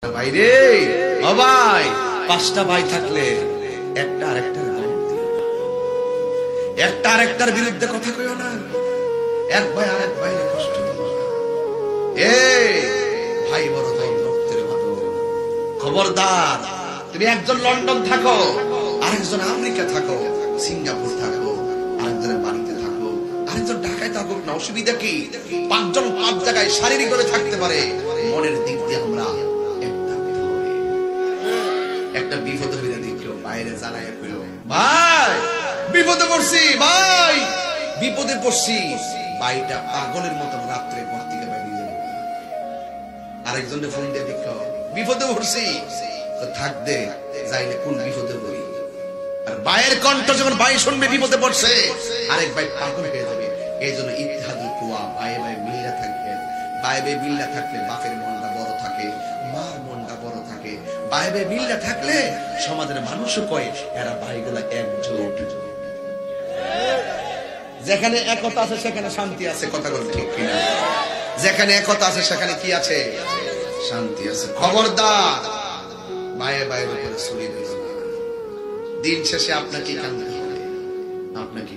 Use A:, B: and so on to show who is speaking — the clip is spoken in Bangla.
A: ভাই রে, ও ভাই, পাঁচটা ভাই থাকলে একটা আরেকটার বিরুদ্ধে কথা কইও না। এক ভাই আরেক ভাই কষ্ট দিও না। ভাই বড় ভাই রক্তের ভালো। খবরদার, তুমি একজন লন্ডন থাকো, আরেকজন আমেরিকা থাকো, সিঙ্গাপুর থাকো, আরেকজনের বাড়িতে থাকো, আরেকজন ঢাকায় থাকো, না অসুবিধা কি? পাঁচজন পাঁচ জায়গায় শারীরিকভাবে থাকতে পারে, মনের দিক দিয়ে আমরা একটা বিপদ হইলে দেখলো বাইরে জানায় কইল, ভাই বিপদে পড়ছি, ভাই বিপদে পড়ছি। ভাইটা পাগলের মতন রাত্রে ঘর থেকে বেরিয়ে যাবে। আরেকজনের ফোন দিয়ে দেখলো বিপদে পড়ছি, তো থাক দে, যাইলে কোন বিপদে পড়ি। আর ভাইয়ের কণ্ঠ যখন ভাই শুনবে বিপদে পড়ছে, আরেক ভাই পাগল হয়ে যাবে। এই জন্য ইত্তেহাদুল কুওয়া, ভাই ভাই মিল্লা থাকবে। ভাই ভাই মিল্লা থাকলে বাপের মনটা বড় থাকে, মার মনটা বড় থাকে। ভাই ভাই মিল্লা থাকলে সমাজের মানুষও কয় এরা ভাইগুলা একজোট। যেখানে একতা আছে সেখানে শান্তি আছে, কথা বল ঠিক কিনা? যেখানে একতা আছে সেখানে কি আছে? শান্তি আছে। খবরদার, ভাইয়ে ভাইয়ের উপরে ছড়িয়ে দিল না। দিন শেষে আপনাকে কাঁদতে হবে, আপনাকে